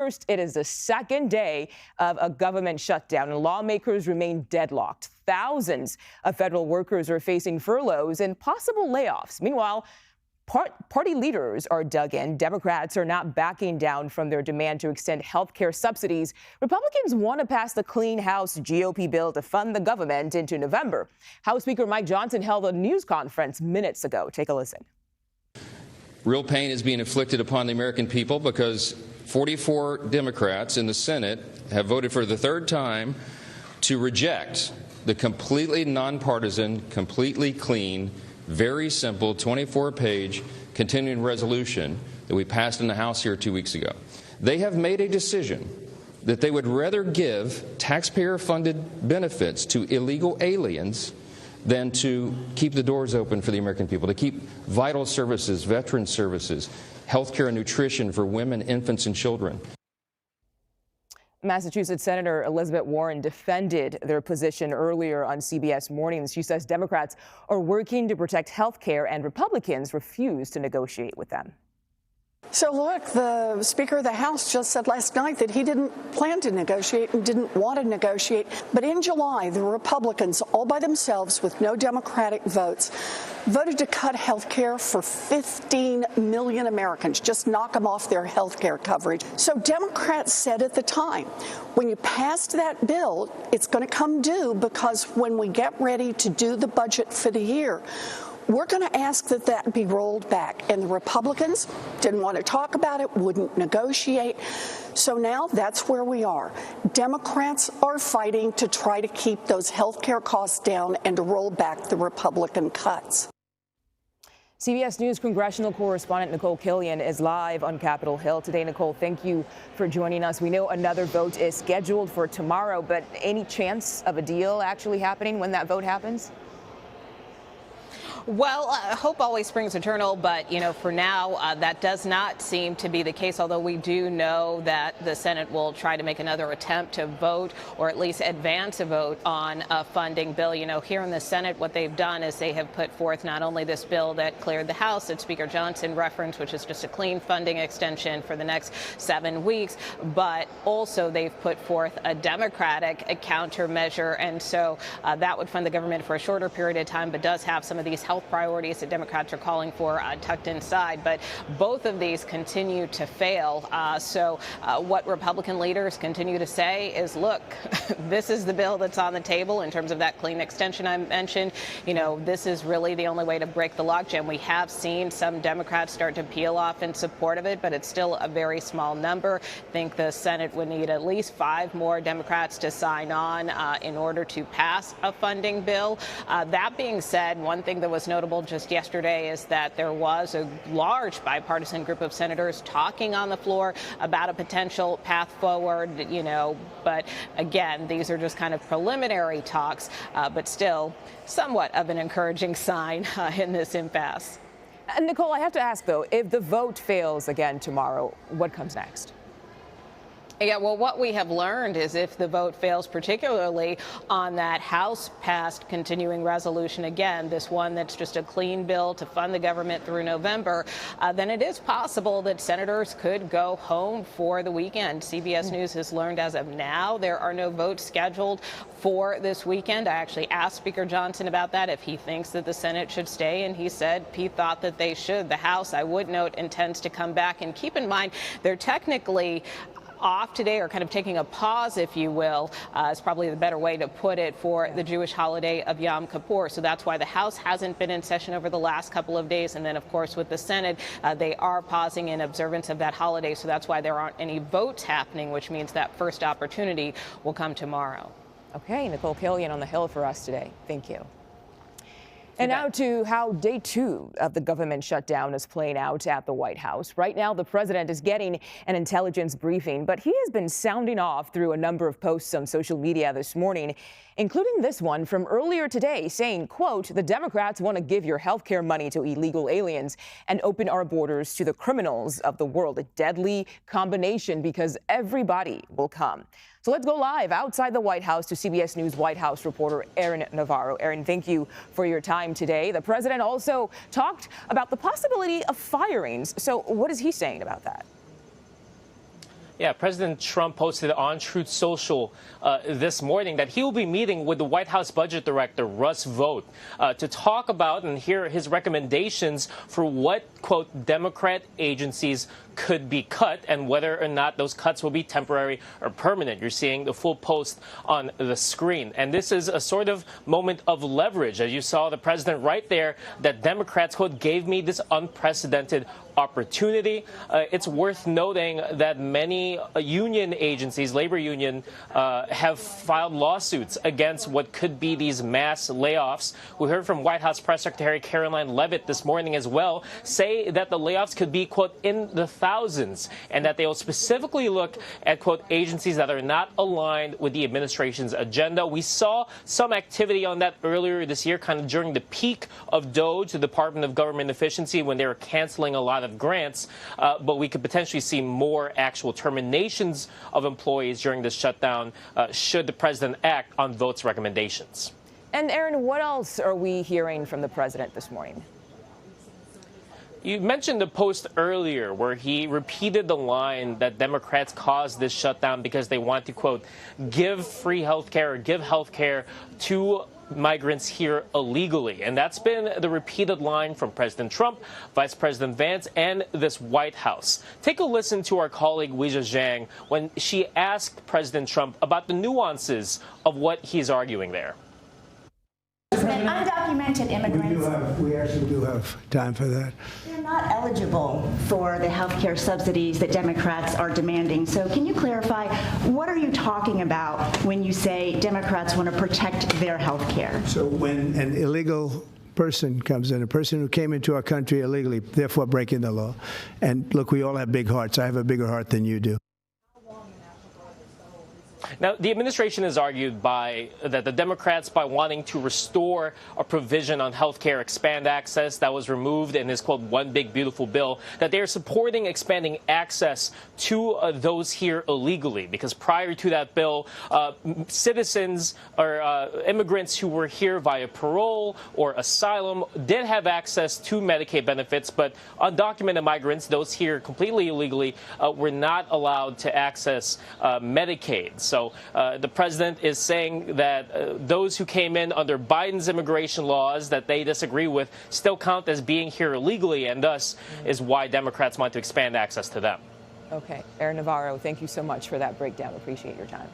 First, it is the second day of a government shutdown, and lawmakers remain deadlocked. Thousands of federal workers are facing furloughs and possible layoffs. Meanwhile, party leaders are dug in. Democrats are not backing down from their demand to extend health care subsidies. Republicans want to pass the Clean House GOP bill to fund the government into November. House Speaker Mike Johnson held a news conference minutes ago. Take a listen. Real pain is being inflicted upon the American people because 44 Democrats in the Senate have voted for the third time to reject the completely nonpartisan, completely clean, very simple 24-page continuing resolution that we passed in the House here 2 weeks ago. They have made a decision that they would rather give taxpayer-funded benefits to illegal aliens than to keep the doors open for the American people, to keep vital services, veteran services, health care and nutrition for women, infants, and children. Massachusetts Senator Elizabeth Warren defended their position earlier on CBS Mornings. She says Democrats are working to protect health care and Republicans refuse to negotiate with them. So look, the Speaker of the House just said last night that he didn't plan to negotiate and didn't want to negotiate. But in July, the Republicans, all by themselves with no Democratic votes, voted to cut health care for 15 million Americans, just knock them off their health care coverage. So Democrats said at the time, when you passed that bill, it's going to come due because when we get ready to do the budget for the year, we're going to ask that that be rolled back. And the Republicans didn't want to talk about it, wouldn't negotiate. So now that's where we are. Democrats are fighting to try to keep those health care costs down and to roll back the Republican cuts. CBS News congressional correspondent Nikole Killion is live on Capitol Hill today. Nikole, thank you for joining us. We know another vote is scheduled for tomorrow, but any chance of a deal actually happening when that vote happens? Well, hope always springs eternal, but, for now, that does not seem to be the case, although we do know that the Senate will try to make another attempt to vote or at least advance a vote on a funding bill. Here in the Senate, what they've done is they have put forth not only this bill that cleared the House that Speaker Johnson referenced, which is just a clean funding extension for the next 7 weeks, but also they've put forth a Democratic countermeasure. And so that would fund the government for a shorter period of time, but does have some of these health priorities that Democrats are calling for tucked inside. But both of these continue to fail. So what Republican leaders continue to say is, look, this is the bill that's on the table in terms of that clean extension I mentioned. This is really the only way to break the logjam. We have seen some Democrats start to peel off in support of it, but it's still a very small number. I think the Senate would need at least 5 more Democrats to sign on in order to pass a funding bill. That being said, one thing that was notable just yesterday is that there was a large bipartisan group of senators talking on the floor about a potential path forward, but again, these are just kind of preliminary talks, but still somewhat of an encouraging sign in this impasse. And Nikole, I have to ask, though, if the vote fails again tomorrow, what comes next? Yeah, well, what we have learned is if the vote fails, particularly on that House-passed continuing resolution, again, this one that's just a clean bill to fund the government through November, then it is possible that senators could go home for the weekend. CBS News has learned as of now there are no votes scheduled for this weekend. I actually asked Speaker Johnson about that, if he thinks that the Senate should stay, and he said he thought that they should. The House, I would note, intends to come back. And keep in mind, they're technically off today, or kind of taking a pause, if you will, is probably the better way to put it, for the Jewish holiday of Yom Kippur. So that's why the House hasn't been in session over the last couple of days. And then, of course, with the Senate, they are pausing in observance of that holiday. So that's why there aren't any votes happening, which means that first opportunity will come tomorrow. Okay, Nikole Killion on the Hill for us today. Thank you. And now to how day 2 of the government shutdown is playing out at the White House. Right now, the president is getting an intelligence briefing, but he has been sounding off through a number of posts on social media this morning, including this one from earlier today saying, quote, the Democrats want to give your health care money to illegal aliens and open our borders to the criminals of the world. A deadly combination because everybody will come. So let's go live outside the White House to CBS News White House reporter Aaron Navarro. Aaron, thank you for your time today. The president also talked about the possibility of firings. So what is he saying about that? Yeah, President Trump posted on Truth Social this morning that he will be meeting with the White House Budget Director, Russ Vought, to talk about and hear his recommendations for what, quote, Democrat agencies could be cut and whether or not those cuts will be temporary or permanent. You're seeing the full post on the screen. And this is a sort of moment of leverage. As you saw the president right there, that Democrats, quote, gave me this unprecedented opportunity. It's worth noting that many union agencies, labor union, have filed lawsuits against what could be these mass layoffs. We heard from White House Press Secretary Caroline Leavitt this morning as well, say that the layoffs could be, quote, in the thousands, and that they will specifically look at, quote, agencies that are not aligned with the administration's agenda. We saw some activity on that earlier this year, kind of during the peak of DOGE, the Department of Government Efficiency, when they were canceling a lot of grants, but we could potentially see more actual terminations of employees during this shutdown should the president act on Vaught's recommendations. And Aaron, what else are we hearing from the president this morning? You mentioned the post earlier where he repeated the line that Democrats caused this shutdown because they want to, quote, give free health care or give health care to migrants here illegally. And that's been the repeated line from President Trump, Vice President Vance, and this White House. Take a listen to our colleague Weijia Zhang when she asked President Trump about the nuances of what he's arguing there. Undocumented immigrants. We actually do have time for that. They're not eligible for the health care subsidies that Democrats are demanding. So can you clarify, what are you talking about when you say Democrats want to protect their health care? So when an illegal person comes in, a person who came into our country illegally, therefore breaking the law, and look, we all have big hearts. I have a bigger heart than you do. Now, the administration has argued that the Democrats, by wanting to restore a provision on health care, expand access that was removed in this, quote, one big beautiful bill, that they are supporting expanding access to those here illegally. Because prior to that bill, citizens or immigrants who were here via parole or asylum did have access to Medicaid benefits, but undocumented migrants, those here completely illegally, were not allowed to access Medicaid. So the president is saying that those who came in under Biden's immigration laws that they disagree with still count as being here illegally, and thus is why Democrats want to expand access to them. Okay. Aaron Navarro, thank you so much for that breakdown. Appreciate your time.